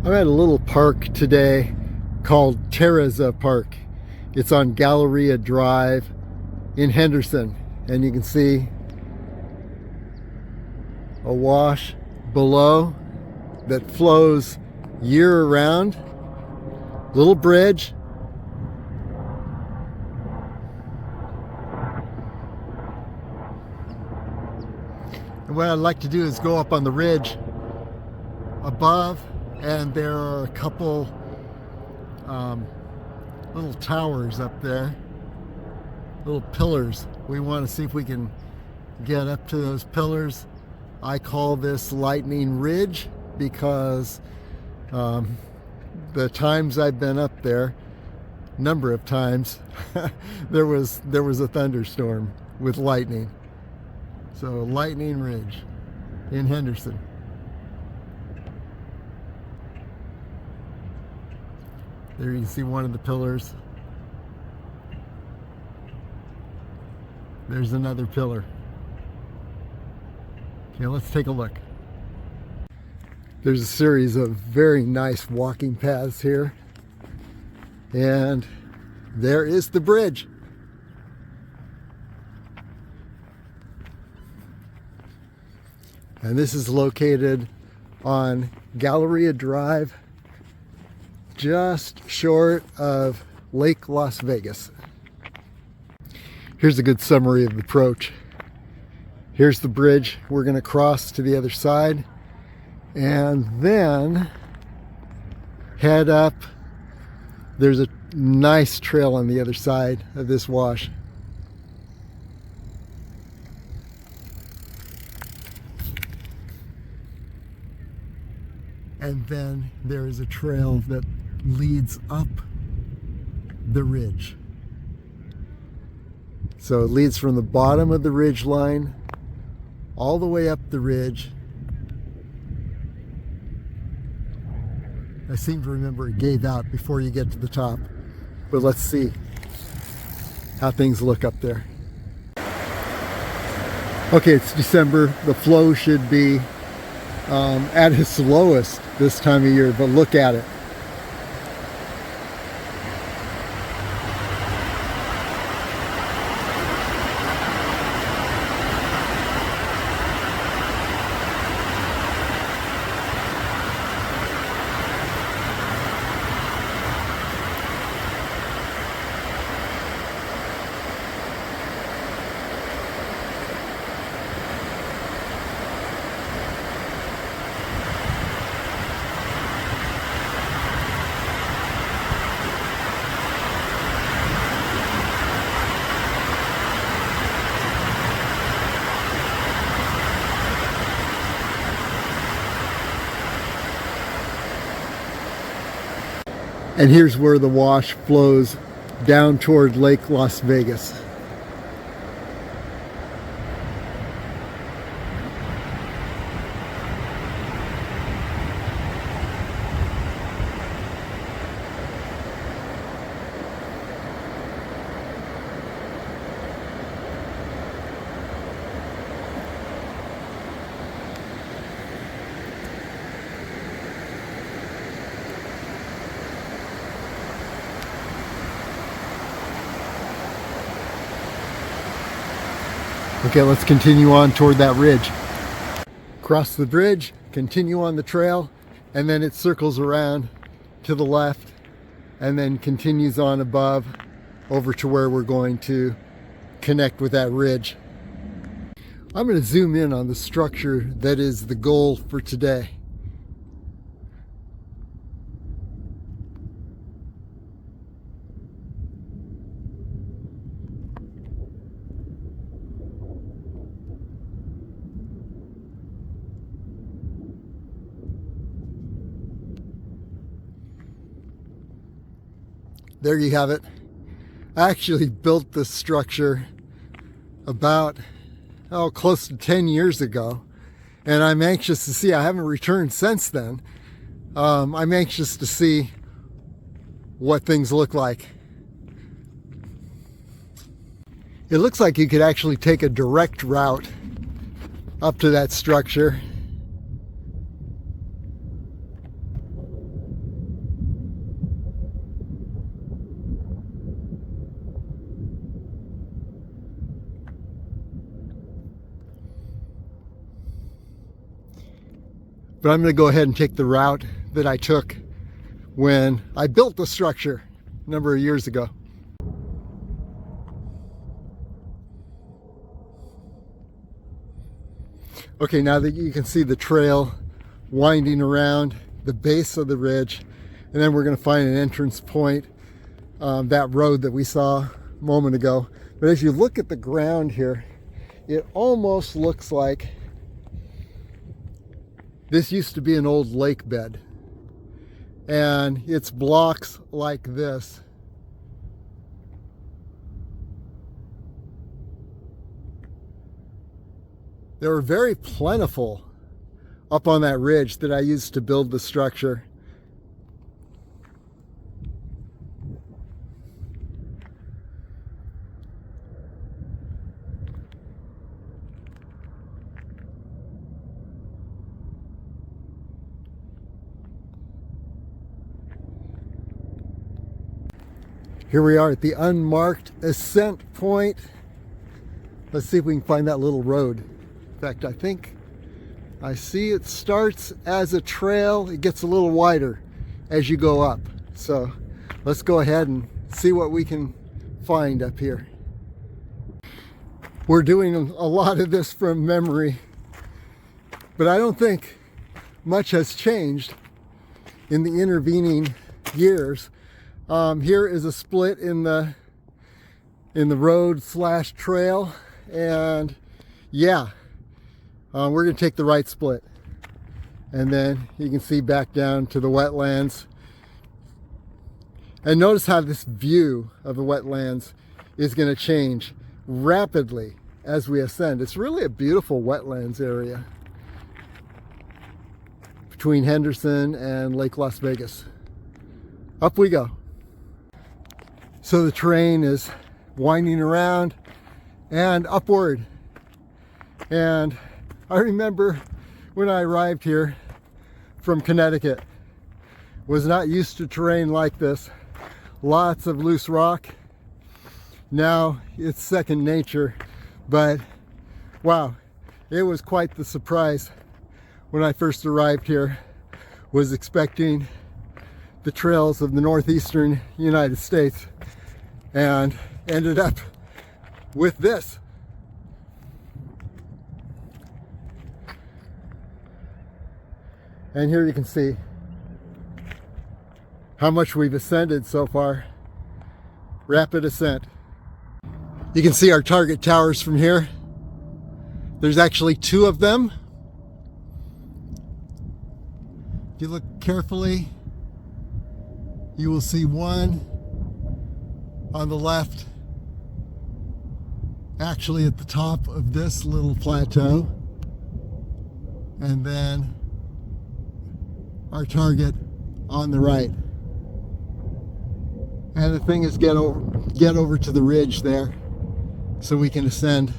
I'm at a little park today called Terraza Park. It's on Galleria Drive in Henderson, and you can see a wash below that flows year round. Little bridge. And what I'd like to do is go up on the ridge above, and there are a couple little towers up there, little pillars. We want to see if we can get up to those pillars. I call this Lightning Ridge because the times I've been up there, number of times, there was a thunderstorm with lightning. So Lightning Ridge in Henderson. There you can see one of the pillars. There's another pillar. Okay, let's take a look. There's a series of very nice walking paths here. And there is the bridge. And this is located on Galleria Drive, just short of Lake Las Vegas. Here's a good summary of the approach. Here's the bridge we're going to cross to the other side, and then head up. There's a nice trail on the other side of this wash. And then there is a trail that leads up the ridge. So it leads from the bottom of the ridge line all the way up the ridge. I seem to remember it gave out before you get to the top, but let's see how things look up there. Okay, it's December. The flow should be at its lowest this time of year, but look at it. And here's where the wash flows down toward Lake Las Vegas. Okay, let's continue on toward that ridge. Cross the bridge, continue on the trail, and then it circles around to the left and then continues on above over to where we're going to connect with that ridge. I'm going to zoom in on the structure that is the goal for today. There you have it. I actually built this structure about, close to 10 years ago. And I'm anxious to see, I haven't returned since then. I'm anxious to see what things look like. It looks like you could actually take a direct route up to that structure. But I'm going to go ahead and take the route that I took when I built the structure a number of years ago. Okay, now that you can see the trail winding around the base of the ridge, and then we're going to find an entrance point, that road that we saw a moment ago. But as you look at the ground here, it almost looks like this used to be an old lake bed, and it's blocks like this. They were very plentiful up on that ridge that I used to build the structure. Here we are at the unmarked ascent point. Let's see if we can find that little road. In fact, I think I see it starts as a trail. It gets a little wider as you go up. So let's go ahead and see what we can find up here. We're doing a lot of this from memory, but I don't think much has changed in the intervening years. Here is a split in the road / trail, and yeah, we're going to take the right split, and then you can see back down to the wetlands. And notice how this view of the wetlands is going to change rapidly as we ascend. It's really a beautiful wetlands area between Henderson and Lake Las Vegas. Up we go. So the terrain is winding around and upward. And I remember when I arrived here from Connecticut, was not used to terrain like this. Lots of loose rock. Now it's second nature, but wow, it was quite the surprise when I first arrived here. Was expecting the trails of the northeastern United States and ended up with this. And here you can see how much we've ascended so far. Rapid ascent. You can see our target towers from here. There's actually 2 of them. If you look carefully, you will see one on the left, actually at the top of this little plateau, and then our target on the right. And the thing is get over to the ridge there so we can ascend.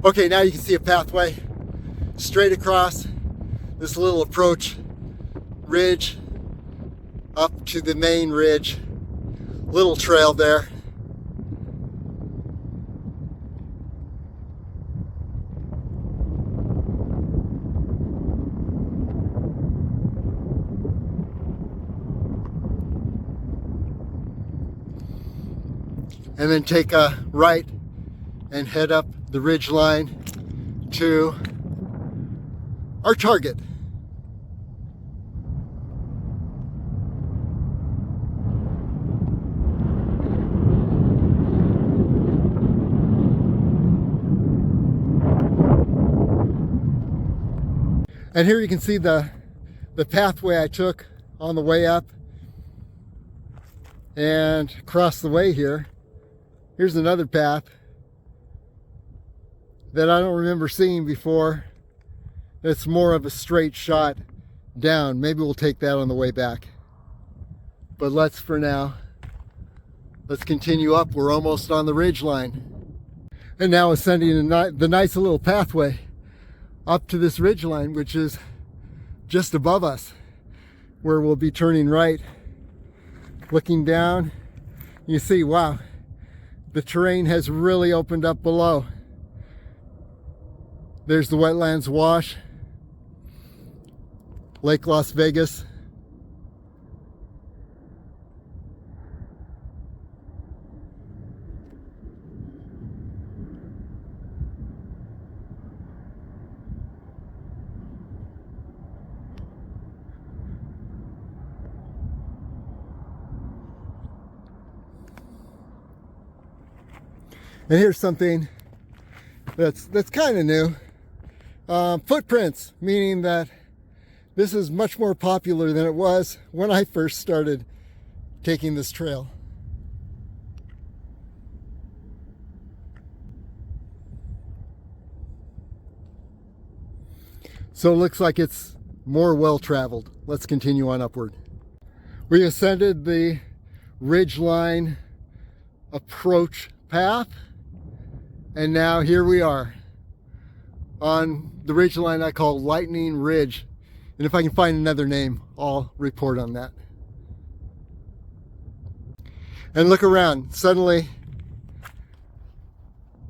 Okay, now you can see a pathway straight across this little approach ridge up to the main ridge. Little trail there. And then take a right and head up the ridge line to our target. And here you can see the pathway I took on the way up. And across the way here, here's another path that I don't remember seeing before. It's more of a straight shot down. Maybe we'll take that on the way back. But let's continue up. We're almost on the ridge line. And now ascending the nice little pathway up to this ridge line, which is just above us, where we'll be turning right. Looking down, you see, wow, the terrain has really opened up below. There's the Wetlands Wash, Lake Las Vegas. And here's something that's kind of new. Footprints, meaning that this is much more popular than it was when I first started taking this trail. So it looks like it's more well-traveled. Let's continue on upward. We ascended the Ridgeline approach path, and now here we are on the ridgeline I call Lightning Ridge. And if I can find another name, I'll report on that. And look around. Suddenly,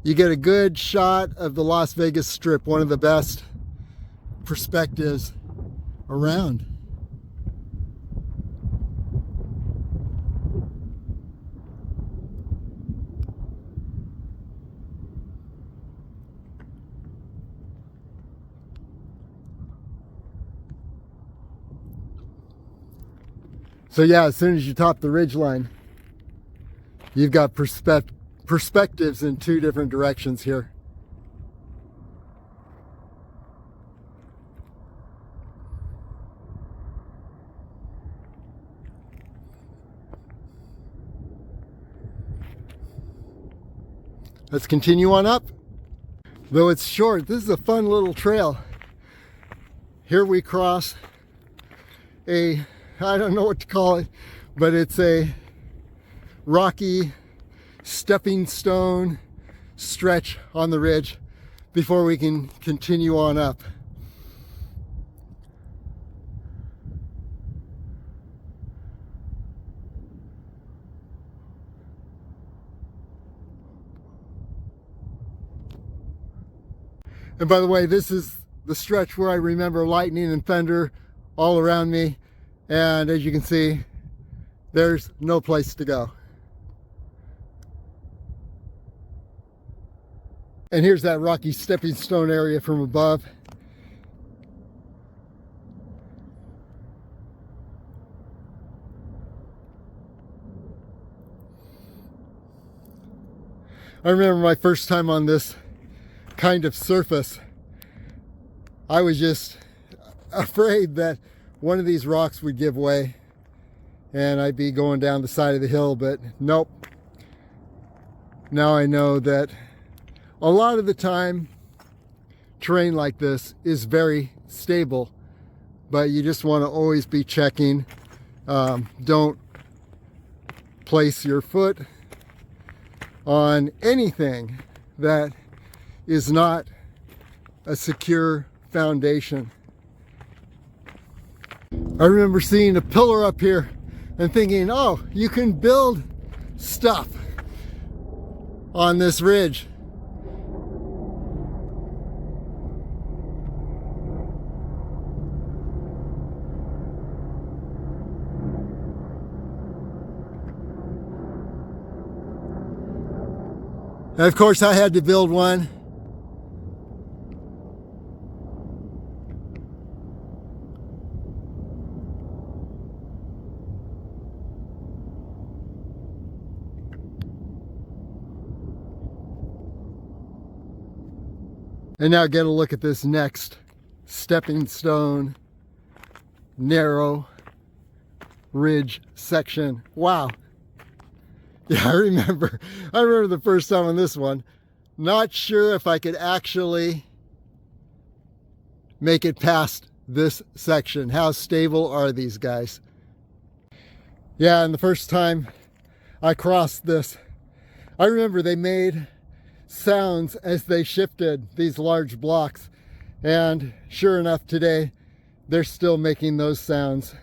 you get a good shot of the Las Vegas Strip, one of the best perspectives around. So yeah, as soon as you top the ridgeline, you've got perspectives in two different directions here. Let's continue on up. Though it's short, this is a fun little trail. Here we cross a, I don't know what to call it, but it's a rocky stepping stone stretch on the ridge before we can continue on up. And by the way, this is the stretch where I remember lightning and thunder all around me. And as you can see, there's no place to go. And here's that rocky stepping stone area from above. I remember my first time on this kind of surface. I was just afraid that one of these rocks would give way and I'd be going down the side of the hill, but nope. Now I know that a lot of the time terrain like this is very stable, but you just want to always be checking. Don't place your foot on anything that is not a secure foundation. I remember seeing a pillar up here and thinking, oh, you can build stuff on this ridge. And of course I had to build one. And now get a look at this next stepping stone, narrow ridge section. Wow. Yeah, I remember the first time on this one, not sure if I could actually make it past this section. How stable are these guys? Yeah, and the first time I crossed this, I remember they made sounds as they shifted these large blocks, and sure enough, today they're still making those sounds.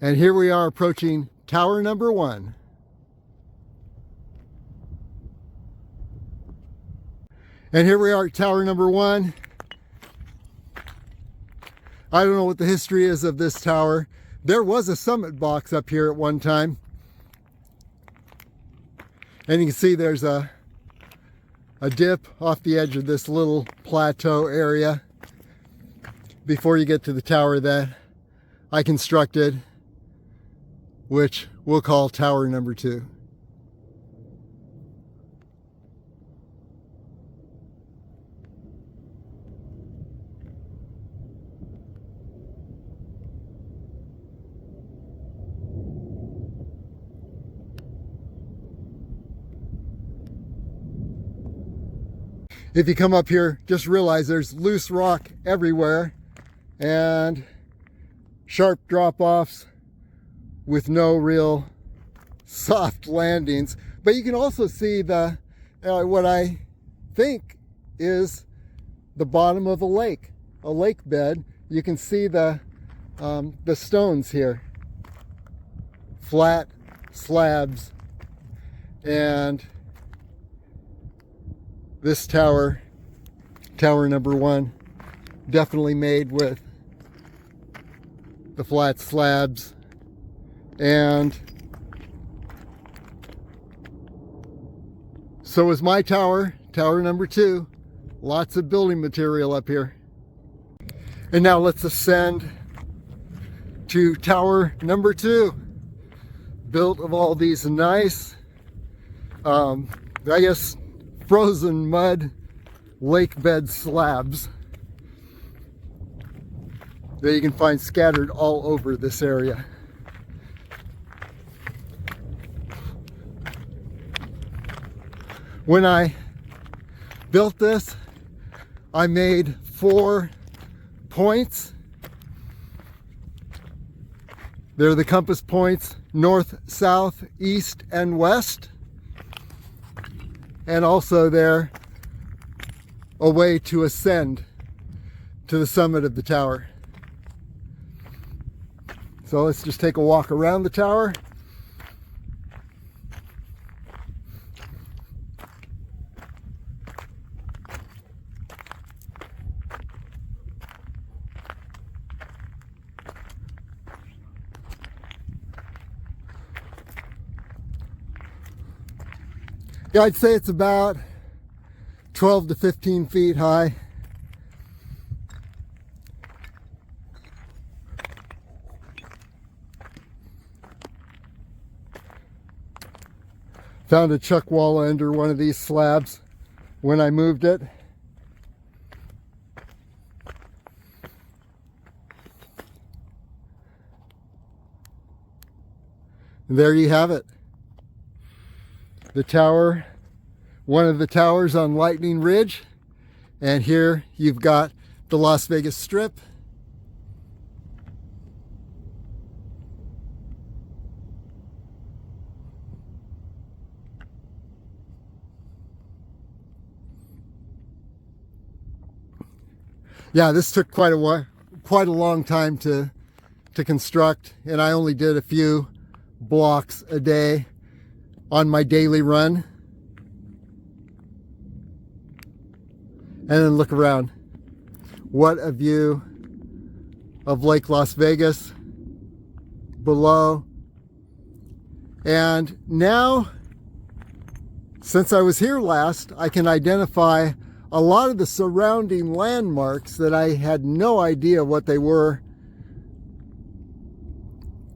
And here we are approaching tower number 1. And here we are at tower number 1. I don't know what the history is of this tower. There was a summit box up here at one time. And you can see there's a dip off the edge of this little plateau area before you get to the tower that I constructed, which we'll call tower number 2. If you come up here, just realize there's loose rock everywhere and sharp drop-offs with no real soft landings. But you can also see the what I think is the bottom of a lake bed. You can see the stones here, flat slabs, and this tower number 1, definitely made with the flat slabs. And so is my tower number 2. Lots of building material up here. And now let's ascend to tower number 2, built of all these nice, I guess, frozen mud lake bed slabs that you can find scattered all over this area. When I built this, I made 4 points. They're the compass points: north, south, east, and west. And also there a way to ascend to the summit of the tower. So let's just take a walk around the tower. Yeah, I'd say it's about 12 to 15 feet high. Found a chuck wall under one of these slabs when I moved it. And there you have it. The tower, one of the towers on Lightning Ridge. And here you've got the Las Vegas Strip. Yeah, this took quite a long time to construct, and I only did a few blocks a day on my daily run. And then look around. What a view of Lake Las Vegas below. And now, since I was here last, I can identify a lot of the surrounding landmarks that I had no idea what they were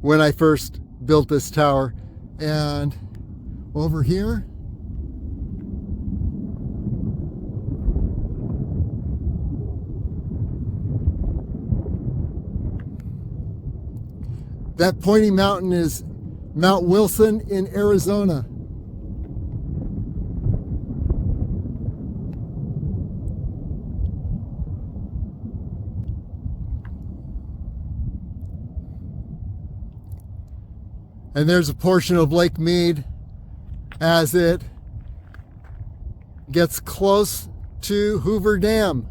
when I first built this tower. And over here, that pointy mountain is Mount Wilson in Arizona. And there's a portion of Lake Mead as it gets close to Hoover Dam.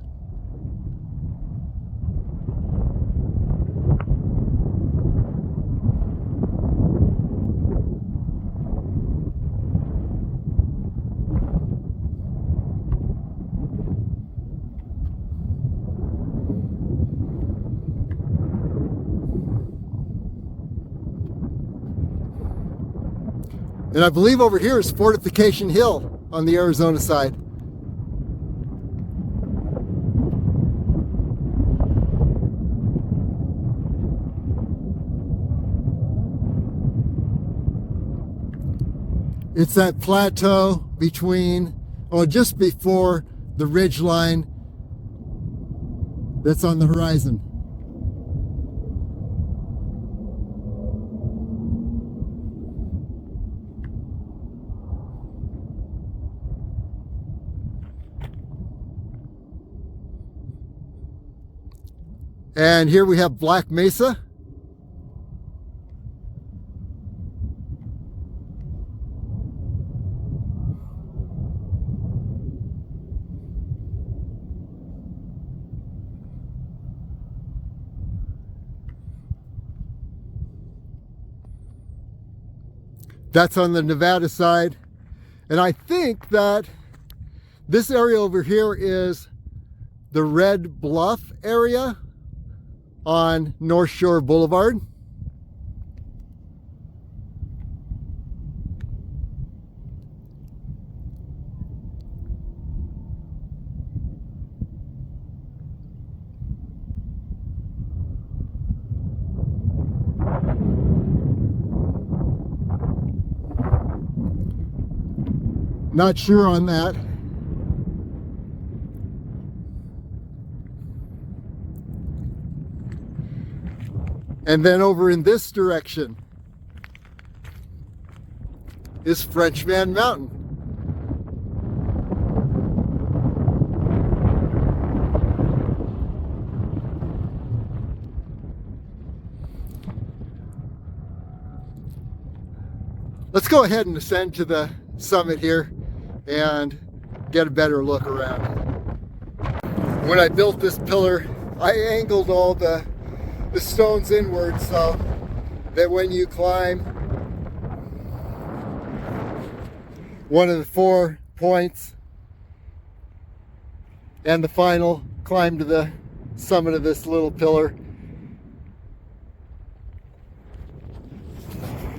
And I believe over here is Fortification Hill on the Arizona side. It's that plateau between, or just before the ridge line that's on the horizon. And here we have Black Mesa. That's on the Nevada side. And I think that this area over here is the Red Bluff area on North Shore Boulevard. Not sure on that. And then over in this direction is Frenchman Mountain. Let's go ahead and ascend to the summit here and get a better look around. When I built this pillar, I angled all the stones inward so that when you climb one of the 4 points and the final climb to the summit of this little pillar,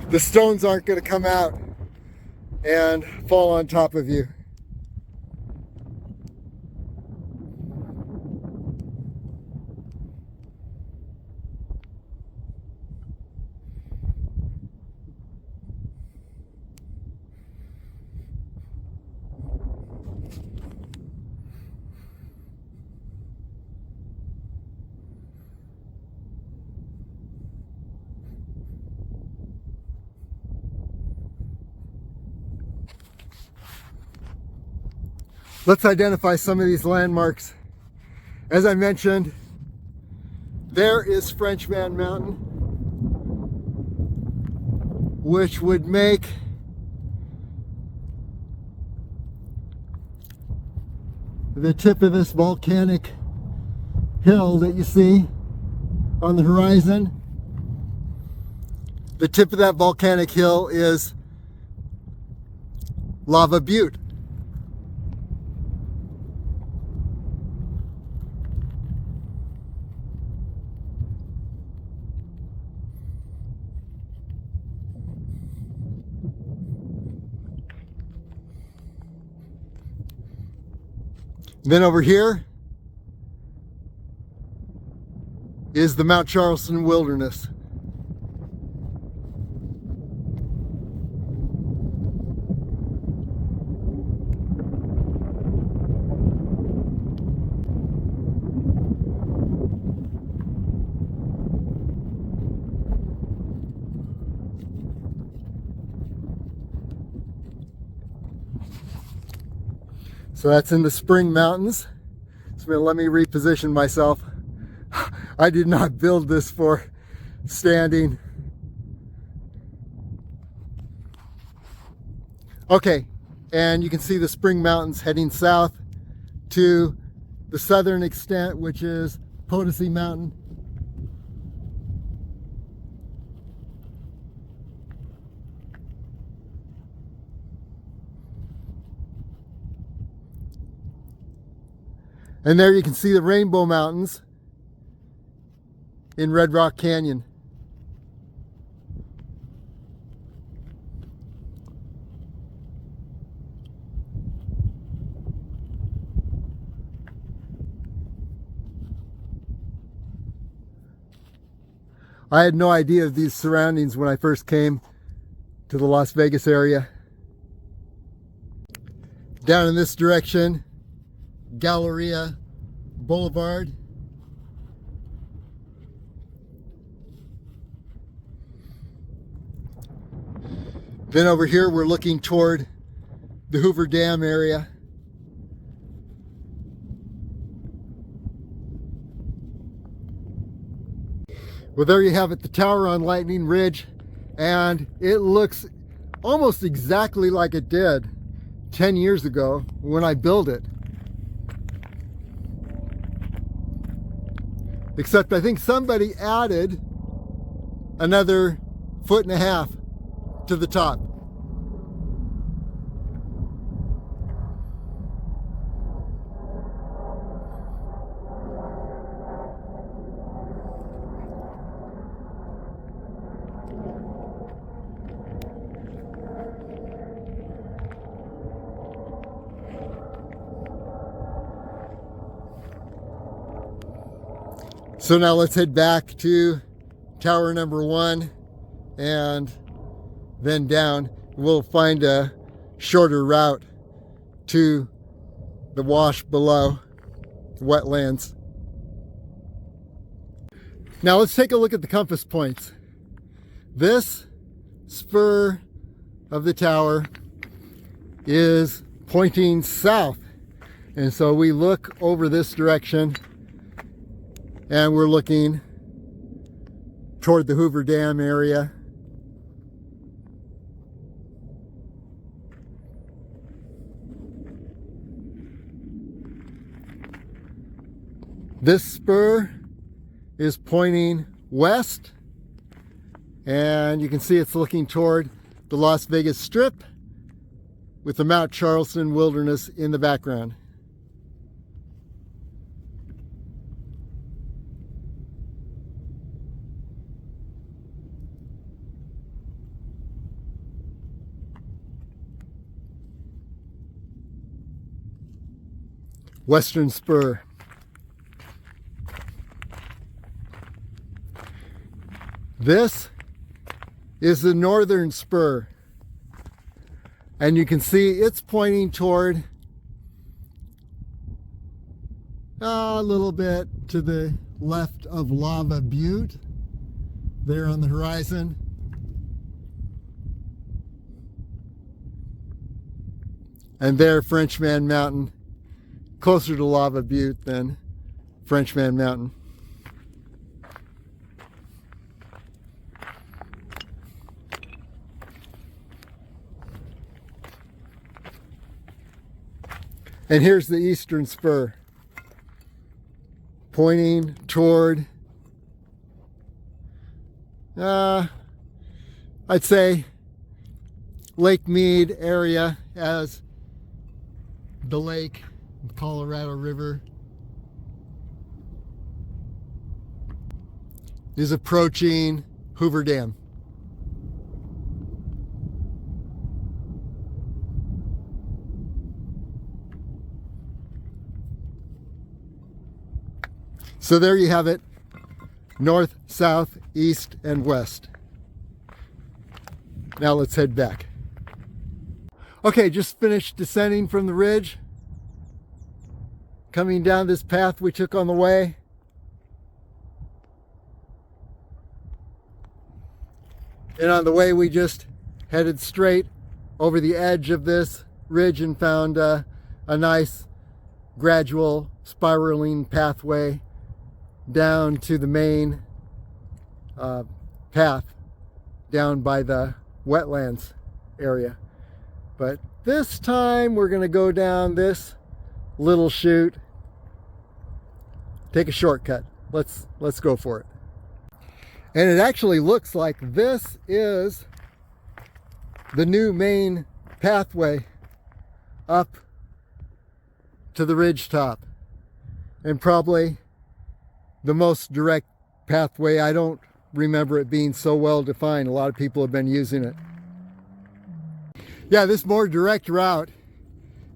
the stones aren't going to come out and fall on top of you. Let's identify some of these landmarks. As I mentioned, there is Frenchman Mountain, which would make the tip of this volcanic hill that you see on the horizon. The tip of that volcanic hill is Lava Butte. Then over here is the Mount Charleston Wilderness. So that's in the Spring Mountains. So let me reposition myself. I did not build this for standing. Okay, and you can see the Spring Mountains heading south to the southern extent, which is Potosi Mountain. And there you can see the Rainbow Mountains in Red Rock Canyon. I had no idea of these surroundings when I first came to the Las Vegas area. Down in this direction, Galleria Boulevard. Then over here we're looking toward the Hoover Dam area. Well, there you have it, the tower on Lightning Ridge, and it looks almost exactly like it did 10 years ago when I built it. Except I think somebody added another 1.5 feet to the top. So now let's head back to tower number 1 and then down. We'll find a shorter route to the wash below, wetlands. Now let's take a look at the compass points. This spur of the tower is pointing south. And so we look over this direction and we're looking toward the Hoover Dam area. This spur is pointing west, and you can see it's looking toward the Las Vegas Strip with the Mount Charleston Wilderness in the background. Western spur. This is the northern spur, and you can see it's pointing toward a little bit to the left of Lava Butte there on the horizon. And there, Frenchman Mountain, closer to Lava Butte than Frenchman Mountain. And here's the eastern spur, pointing toward, I'd say, Lake Mead area, as the lake, the Colorado River, is approaching Hoover Dam. So there you have it, north, south, east, and west. Now let's head back. Okay, just finished descending from the ridge, coming down this path we took on the way. And on the way we just headed straight over the edge of this ridge and found a nice gradual spiraling pathway down to the main path down by the wetlands area. But this time we're going to go down this little chute, take a shortcut. Let's go for it. And it actually looks like this is the new main pathway up to the ridge top, and probably the most direct pathway. I don't remember it being so well defined. A lot of people have been using it. Yeah, this more direct route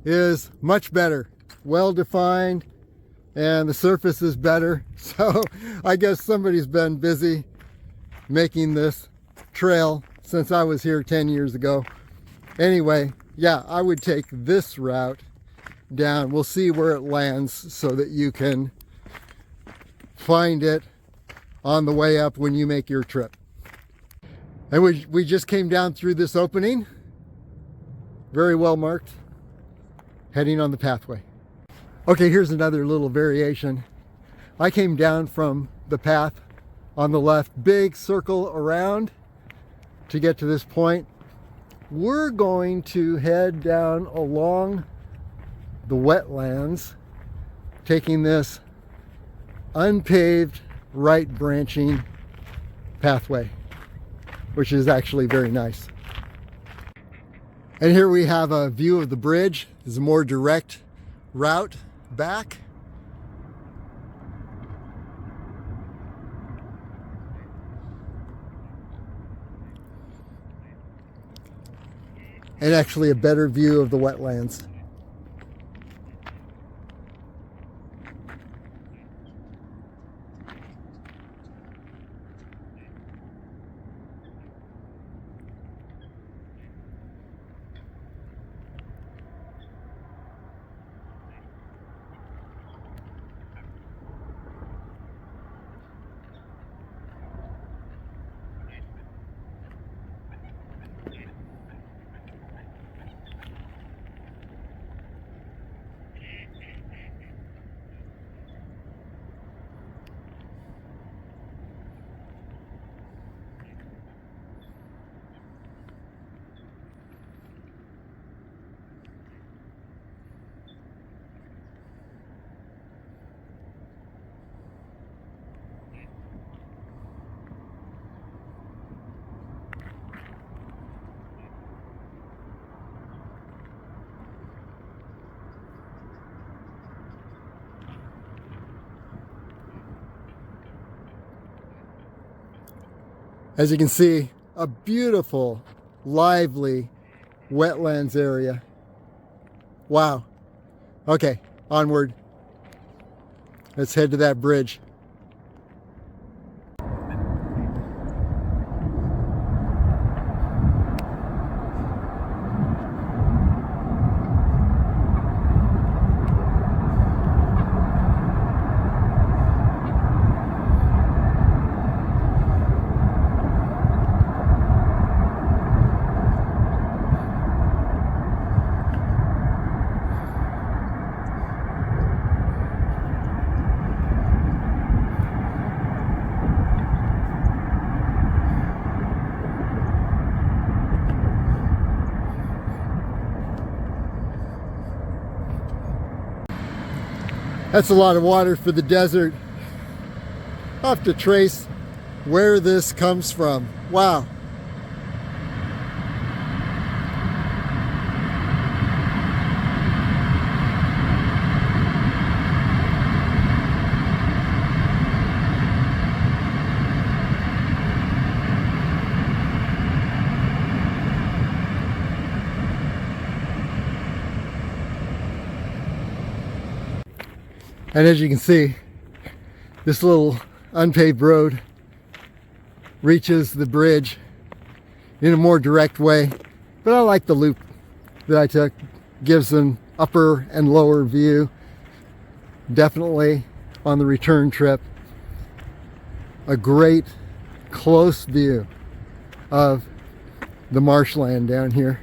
is much better, well defined, and the surface is better. So I guess somebody's been busy making this trail since I was here 10 years ago. Anyway, yeah, I would take this route down. We'll see where it lands so that you can find it on the way up when you make your trip. And we just came down through this opening, very well marked, heading on the pathway. Okay, here's another little variation. I came down from the path on the left, big circle around to get to this point. We're going to head down along the wetlands, taking this unpaved right branching pathway, which is actually very nice. And here we have a view of the bridge. It's a more direct route back. And actually a better view of the wetlands. As you can see, a beautiful, lively wetlands area. Wow. Okay, onward. Let's head to that bridge. That's a lot of water for the desert. I'll have to trace where this comes from. Wow. And as you can see, this little unpaved road reaches the bridge in a more direct way. But I like the loop that I took. Gives an upper and lower view. Definitely on the return trip, a great close view of the marshland down here.